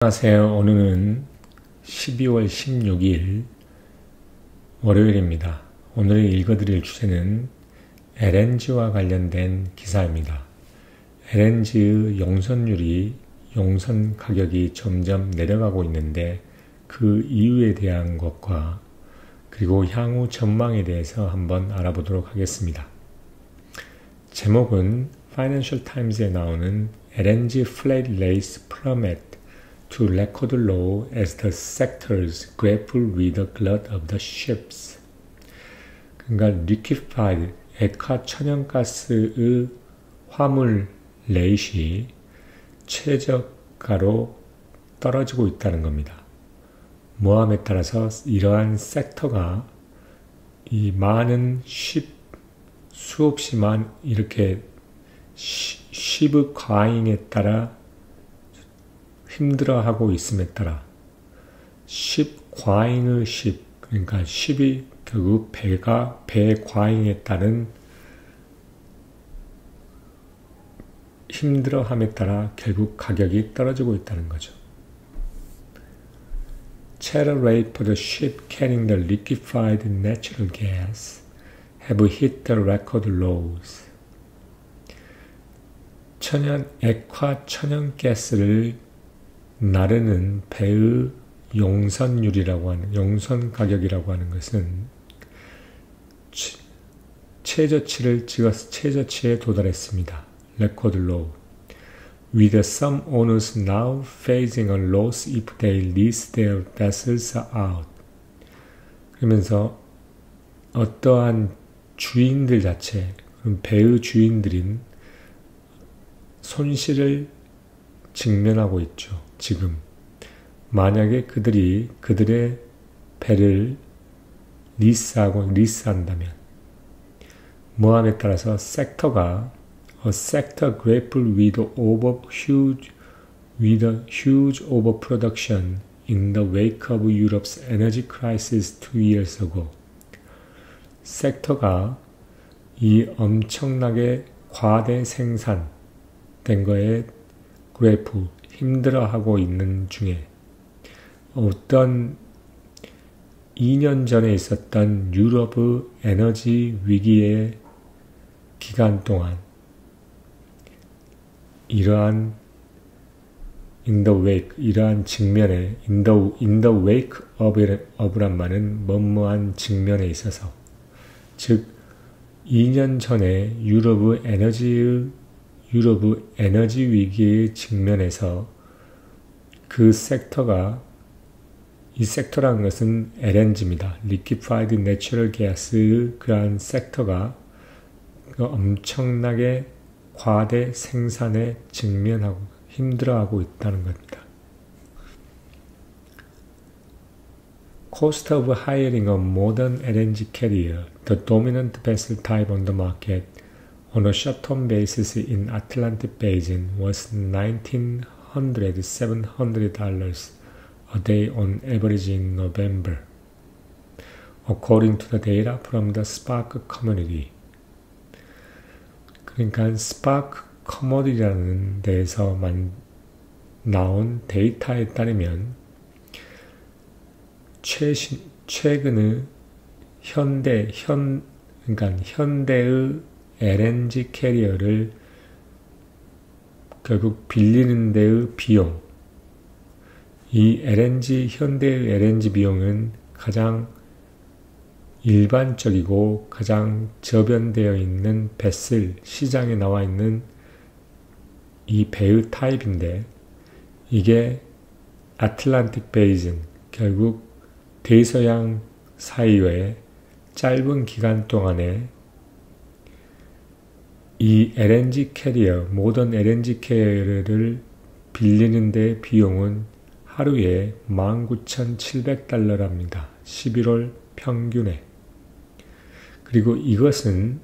안녕하세요. 오늘은 12월 16일 월요일입니다. 오늘 읽어드릴 주제는 LNG와 관련된 기사입니다. LNG의 용선율이 용선 가격이 점점 내려가고 있는데 그 이유에 대한 것과 그리고 향후 전망에 대해서 한번 알아보도록 하겠습니다. 제목은 Financial Times에 나오는 LNG flat rates plummet to record low as the sectors grapple with the glut of the ships. 그러니까 liquefied 액화 천연가스의 화물 레이시 최저가로 떨어지고 있다는 겁니다. 모함에 따라서 이러한 섹터가 이 많은 수없이만 이렇게 쉽의 과잉에 따라 힘들어하고 있음에 따라 과잉의 그러니까 이 결국 배 과잉에 따른 힘들어함에 따라 결국 가격이 떨어지고 있다는 거죠. Charter rate for the ship carrying the liquefied natural gas have hit the record lows. 액화 천연가스를 나르는 배의 용선율이라고 하는 용선 가격이라고 하는 것은 최저치를 찍어서 최저치에 도달했습니다. record low. With some owners now facing a loss if they lease their vessels out. 그러면서 어떠한 주인들 자체, 배의 주인들인 손실을 직면하고 있죠. 지금 만약에 그들이 그들의 배를 리스한다면 모함에 따라서 섹터가 a sector grapple with a huge overproduction in the wake of Europe's energy crisis 2 years ago. 섹터가 이 엄청나게 과대 생산된 거에 그래프 힘들어하고 있는 중에 어떤 2년 전에 있었던 유럽의 에너지 위기의 기간 동안 이러한 이러한 직면에 in the wake of란 말은 뭐뭐한 직면에 있어서 즉 2년 전에 유럽의 에너지 위기의 직면에서 이 섹터라는 것은 LNG입니다. Liquefied Natural Gas의 그러한 섹터가 엄청나게 과대 생산에 직면하고 힘들어하고 있다는 겁니다. Cost of hiring a modern LNG carrier, the dominant vessel type on the market, on a short-term basis in Atlantic Basin was $1,900–$700 a day on average in November, according to the data from the Spark Community. 그러니까 Spark Community라는 데에서 나온 데이터에 따르면 최근의 현대의 LNG 캐리어를 결국 빌리는 데의 비용, 이 현대의 LNG 비용은 가장 일반적이고 가장 저변되어 있는 베슬, 시장에 나와 있는 이 배의 타입인데 이게 아틀란틱 베이진, 결국 대서양 사이의 짧은 기간 동안에 이 모던 LNG 캐리어를 빌리는 데 비용은 하루에 $19,700랍니다. 11월 평균에. 그리고 이것은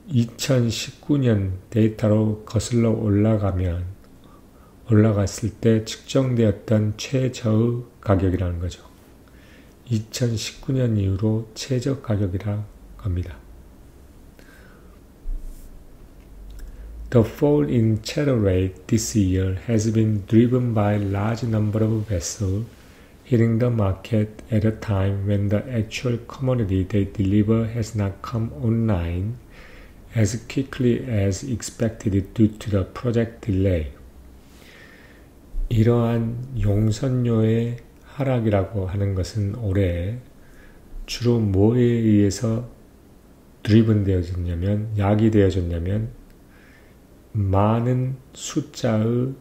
2019년 데이터로 거슬러 올라갔을 때 측정되었던 최저의 가격이라는 거죠. 2019년 이후로 최저 가격이라고 합니다. The fall in charter rate this year has been driven by a large number of vessels hitting the market at a time when the actual commodity they deliver has not come online as quickly as expected due to the project delay. 이러한 용선료의 하락이라고 하는 것은 올해 주로 뭐에 의해서 드리븐 되어졌냐면, 야기되어졌냐면 많은 숫자의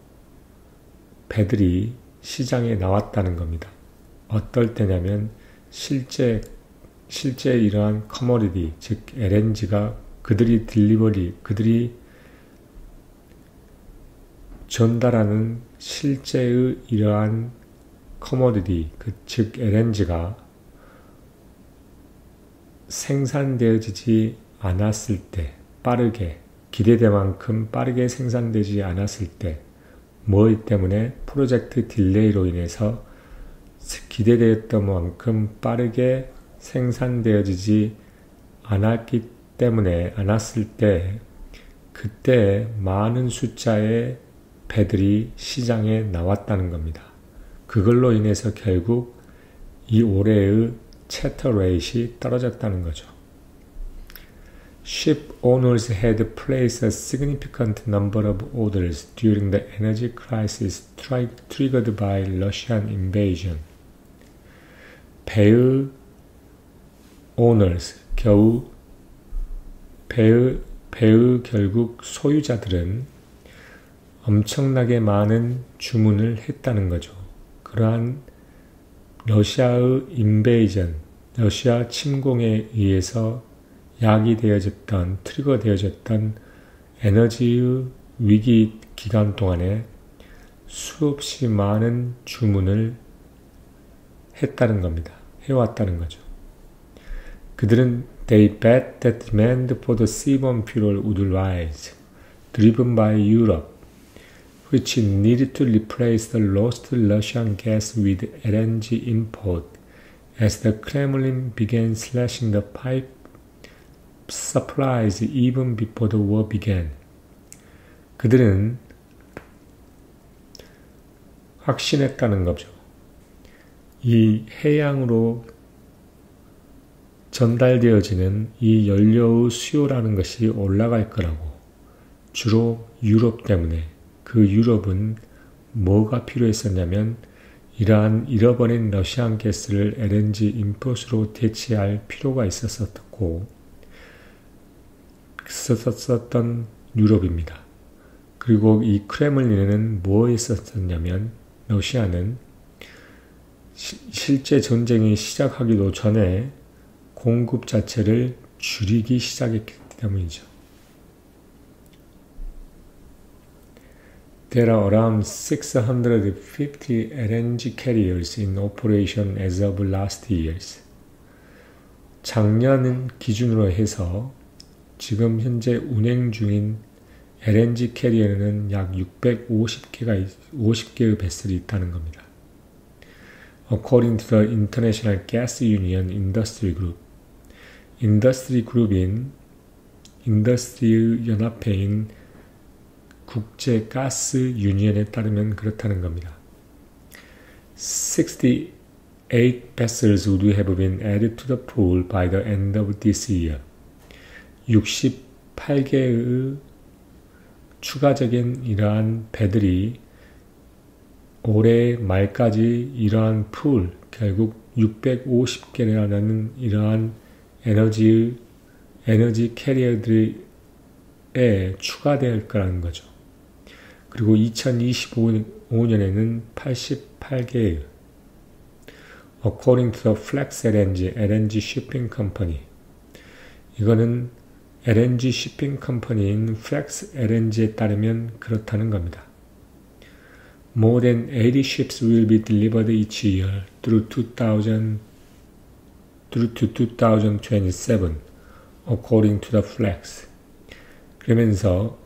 배들이 시장에 나왔다는 겁니다. 어떨 때냐면 실제 이러한 커머디티, 즉 LNG가 그들이 전달하는 실제의 이러한 커머디티, 즉 LNG가 생산되어지지 않았을 때, 빠르게 기대된 만큼 빠르게 생산되지 않았을 때, 뭐 때문에 프로젝트 딜레이로 인해서 기대되었던 만큼 빠르게 생산되어지지 않았을 때, 그때 많은 숫자의 배들이 시장에 나왔다는 겁니다. 그걸로 인해서 결국 이 올해의 차터 레이트이 떨어졌다는 거죠. Ship owners had placed a significant number of orders during the energy crisis triggered by Russian invasion. 배의 owners, 배의 결국 소유자들은 엄청나게 많은 주문을 했다는 거죠. 그러한 러시아의 인베이전, 러시아 침공에 의해서 야기되어졌던, 트리거되어졌던 에너지의 위기 기간 동안에 수없이 많은 주문을 했다는 겁니다. 해왔다는 거죠. 그들은 They bet that demand for the seaborne fuel would rise, driven by Europe, which needed to replace the lost Russian gas with LNG import as the Kremlin began slashing the pipe supplies even before the war began. 그들은 확신했다는 거죠. 이 해양으로 전달되어지는 이 연료의 수요라는 것이 올라갈 거라고. 주로 유럽 때문에. 그 유럽은 뭐가 필요했었냐면 이러한 잃어버린 러시안 가스를 LNG 임포트로 대체할 필요가 있었었던 유럽입니다. 그리고 이 크레물린은 뭐 했었냐면 러시아는 실제 전쟁이 시작하기도 전에 공급 자체를 줄이기 시작했기 때문이죠. There are around 650 LNG carriers in operation as of last year. 작년 기준으로 해서 지금 현재 운행 중인 LNG 캐리어는 약 50개의 배슬이 있다는 겁니다. According to the International Gas Union Industry Group, 인더스트리 연합회인 국제 가스 유니언에 따르면 그렇다는 겁니다. 68 vessels would have been added to the pool by the end of this year. 68개의 추가적인 이러한 배들이 올해 말까지 이러한 풀, 결국 650개라는 이러한 에너지 캐리어들에 추가될 거라는 거죠. 그리고 2025년에는 88개의 According to the Flex LNG Shipping Company. 이거는 LNG shipping 컴퍼니인 Flex LNG에 따르면 그렇다는 겁니다. More than 80 ships will be delivered each year through to 2027, according to the Flex. 그러면서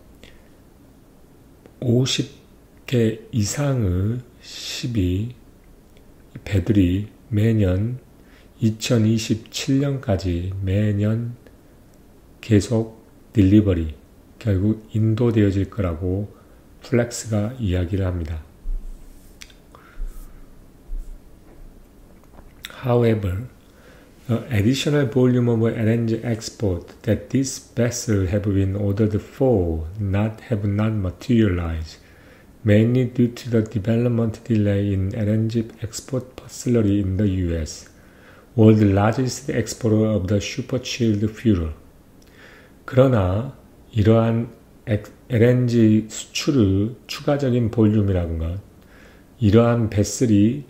50개 이상의 배들이 매년 2027년까지 매년 계속 딜리버리, 결국 인도되어질 거라고 플렉스가 이야기를 합니다. However, the additional volume of LNG export that these vessels have been ordered for have not materialized, mainly due to the development delay in LNG export facility in the US, world's largest exporter of the superchilled fuel. 그러나 이러한 LNG 수출의 추가적인 볼륨이라는 것, 이러한 배슬이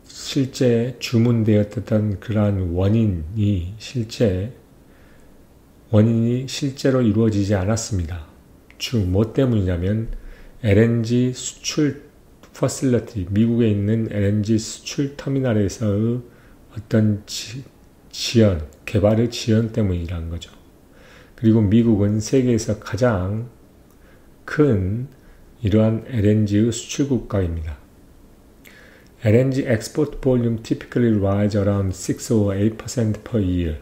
실제 주문되었던 그러한 원인이 실제로 이루어지지 않았습니다. 뭐 때문이냐면 LNG 수출 퍼실리티, 미국에 있는 LNG 수출 터미널에서의 어떤 개발의 지연 때문이라는 거죠. 그리고 미국은 세계에서 가장 큰 이러한 LNG의 수출 국가입니다. LNG export volume typically rise around 6 or 8% per year.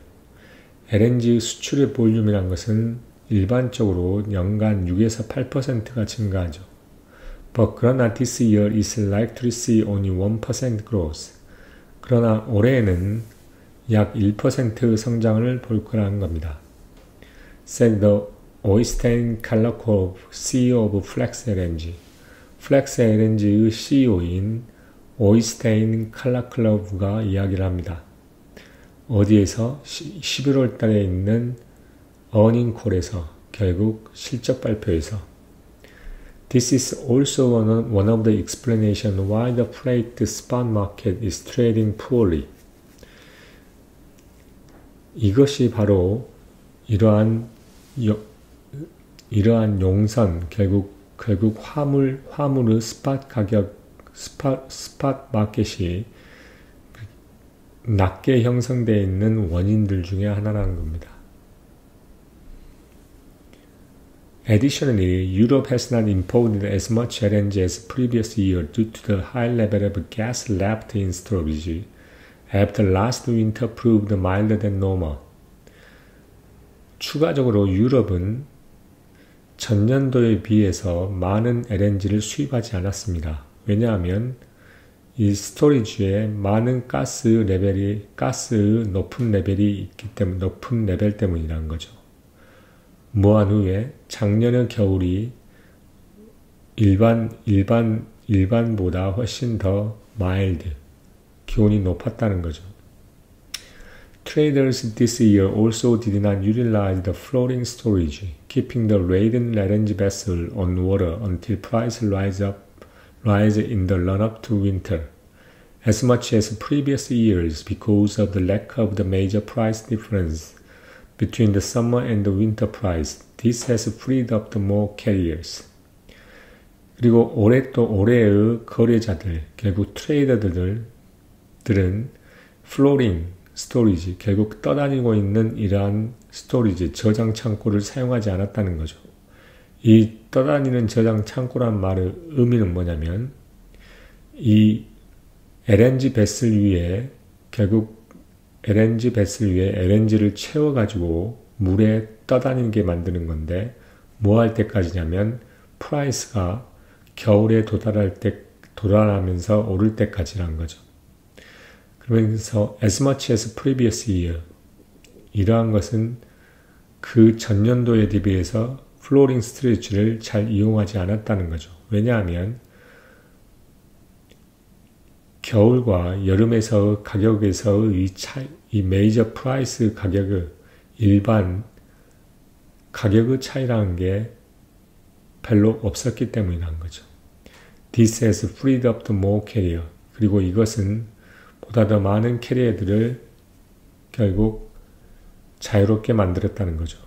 LNG 수출의 볼륨이란 것은 일반적으로 연간 6에서 8%가 증가하죠. But 그러나 this year is likely to see only 1% growth. 그러나 올해에는 약 1%의 성장을 볼 거라는 겁니다. said the Oystein Kallakov, CEO of Flex LNG. Flex LNG의 CEO인 오이스테인 칼라클로브가 이야기를 합니다. 어디에서? 11월 달에 있는 어닝콜에서, 결국 실적 발표에서. This is also one of the explanations why the freight spot market is trading poorly. 이것이 바로 이러한 용선, 결국 화물의 스팟 마켓이 낮게 형성되어 있는 원인들 중에 하나라는 겁니다. Additionally, Europe has not imported as much LNG as previous year due to the high level of gas left in storage after last winter proved milder than normal. 추가적으로 유럽은 전년도에 비해서 많은 LNG를 수입하지 않았습니다. 왜냐하면 이 스토리지에 많은 가스의 높은 레벨이 있기 때문에, 높은 레벨 때문이라는 거죠. 무한 후에 작년의 겨울이 일반보다 훨씬 더 마일드, 기온이 높았다는 거죠. Traders this year also did not utilize the floating storage, keeping the laden LNG vessel on water until price rise in the run-up to winter, as much as previous years because of the lack of the major price difference between the summer and the winter price. This has freed up the more carriers. 그리고 올해의 거래자들, 결국 트레이더들은 플로링 스토리지, 결국 떠다니고 있는 이러한 스토리지, 저장 창고를 사용하지 않았다는 거죠. 이 떠다니는 저장 창고란 말의 의미는 뭐냐면 이 LNG 배슬 위에 LNG를 채워가지고 물에 떠다니게 만드는 건데 뭐 할 때까지냐면 프라이스가 겨울에 도달하면서 오를 때까지라는 거죠. 그러면서 as much as previous year, 이러한 것은 그 전년도에 대비해서 플로링 스토리지를 잘 이용하지 않았다는 거죠. 왜냐하면 겨울과 여름에서 가격에서의 이 메이저 프라이스 가격의 가격의 차이라는 게 별로 없었기 때문이라는 거죠. This has freed up the more carrier. 그리고 이것은 보다 더 많은 캐리어들을 결국 자유롭게 만들었다는 거죠.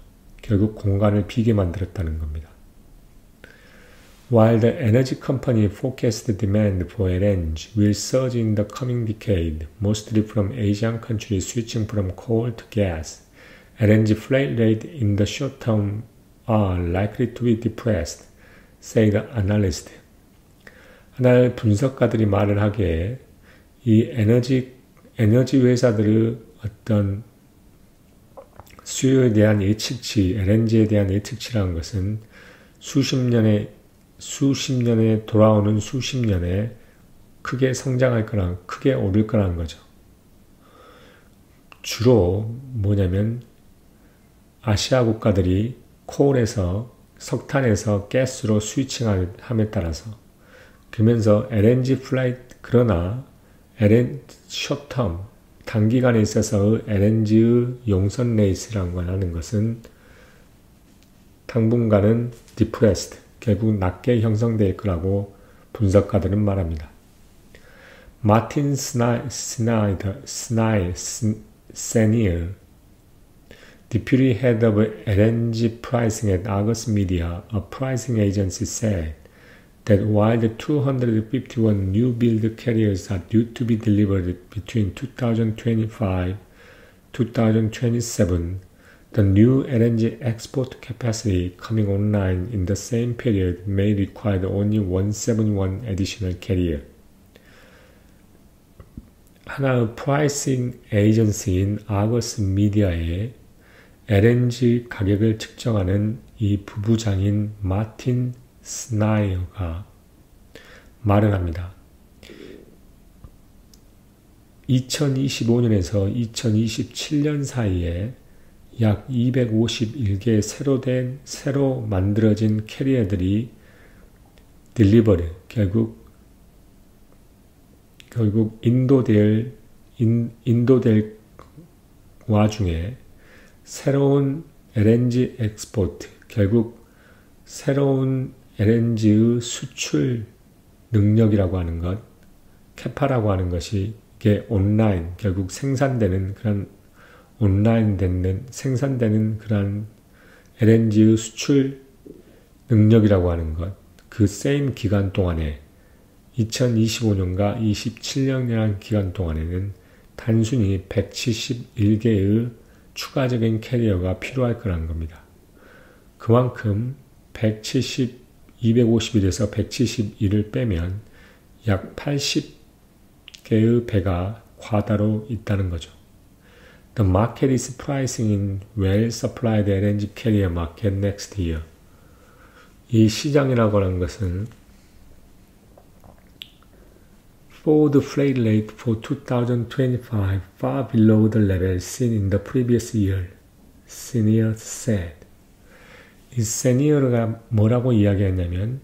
결국 공간을 비게 만들었다는 겁니다. While the energy company forecast the demand for LNG will surge in the coming decade, mostly from Asian countries switching from coal to gas, LNG freight rates in the short term are likely to be depressed, say the analyst. 하나의 분석가들이 말을 하기에 이 에너지 회사들의 어떤 수요에 대한 예측치, LNG에 대한 예측치라는 것은 수십 년에 돌아오는 수십 년에 크게 성장할 거나 크게 오를 거라는 거죠. 주로 뭐냐면 아시아 국가들이 콜에서 석탄에서 가스로 스위칭함에 따라서 그러면서 LNG 플라이트 그러나 숏텀 단기간에 있어서 LNG의 용선 레이스라고 하는 것은 당분간은 depressed 결국 낮게 형성될 거라고 분석가들은 말합니다. 마틴 세니어 Deputy Head of LNG Pricing at Argus Media, a pricing agency, said that while the 251 new build carriers are due to be delivered between 2025 2027, the new LNG export capacity coming online in the same period may require only 171 additional carrier. 하나의 프라이싱 에이전시인 아거스 미디어에 LNG 가격을 측정하는 이 부부장인 마틴 스나이어가 말을 합니다. 2025년에서 2027년 사이에 약 251개 새로 만들어진 캐리어들이 딜리버리 결국 인도될 와중에 새로운 LNG 엑스포트 결국 새로운 LNG의 수출 능력이라고 하는 것 캐파라고 하는 것이 이게 온라인 결국 생산되는 그런 생산되는 그런 LNG의 수출 능력이라고 하는 것 그 same 기간 동안에 2025년과 27년이라는 기간 동안에는 단순히 171개의 추가적인 캐리어가 필요할 거라는 겁니다. 그만큼 251에서 171을 빼면 약 80개의 배가 과다로 있다는 거죠. The market is pricing in well-supplied LNG carrier market next year. 이 시장이라고 하는 것은 Forward freight rate for 2025 far below the level seen in the previous year, Senior said. 이 세니어가 뭐라고 이야기했냐면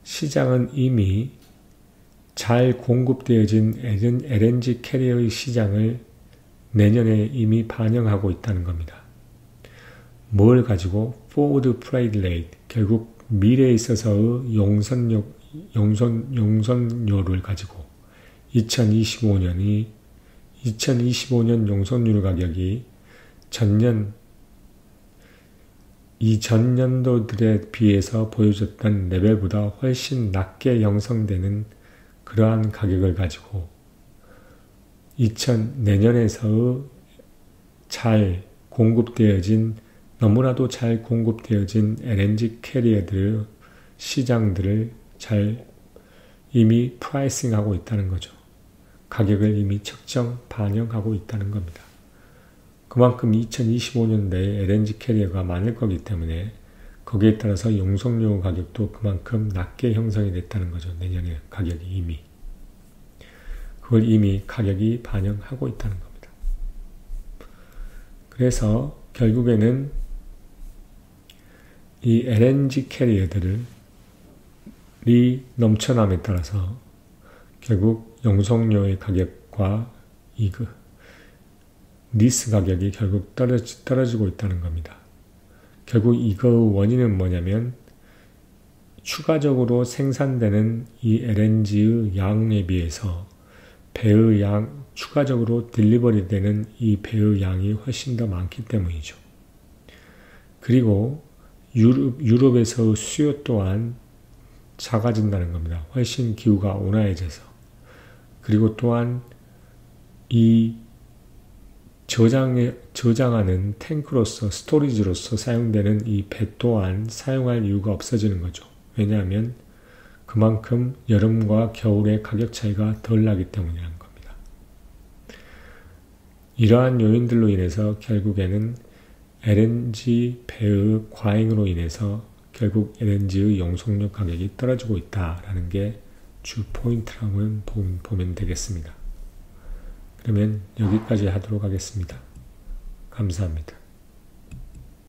시장은 이미 잘 공급되어진 LNG 캐리어의 시장을 내년에 이미 반영하고 있다는 겁니다. 뭘 가지고? Forward freight rate, 결국 미래에 있어서의 용선료를 가지고 2025년 용선료 가격이 전년도들에 비해서 보여줬던 레벨보다 훨씬 낮게 형성되는 그러한 가격을 가지고 내년에서의 너무나도 잘 공급되어진 LNG 캐리어들의 시장들을 잘 이미 프라이싱하고 있다는 거죠. 가격을 이미 반영하고 있다는 겁니다. 그만큼 2025년대에 LNG 캐리어가 많을 거기 때문에 거기에 따라서 용선료 가격도 그만큼 낮게 형성이 됐다는 거죠. 내년에 가격이 이미. 그걸 이미 가격이 반영하고 있다는 겁니다. 그래서 결국에는 이 LNG 캐리어들이 넘쳐남에 따라서 결국 용선료의 가격과 리스 가격이 결국 떨어지고 있다는 겁니다. 결국 이거의 원인은 뭐냐면 추가적으로 생산되는 이 LNG의 양에 비해서 배의 추가적으로 딜리버리 되는 이 배의 양이 훨씬 더 많기 때문이죠. 그리고 유럽에서의 수요 또한 작아진다는 겁니다. 훨씬 기후가 온화해져서. 그리고 또한 이 저장하는 탱크로서 스토리지로서 사용되는 이 배 또한 사용할 이유가 없어지는 거죠. 왜냐하면 그만큼 여름과 겨울의 가격 차이가 덜 나기 때문이라는 겁니다. 이러한 요인들로 인해서 결국에는 LNG 배의 과잉으로 인해서 결국 LNG의 용속료 가격이 떨어지고 있다라는 게 주 포인트라고 보면 되겠습니다. 그러면 여기까지 하도록 하겠습니다. 감사합니다.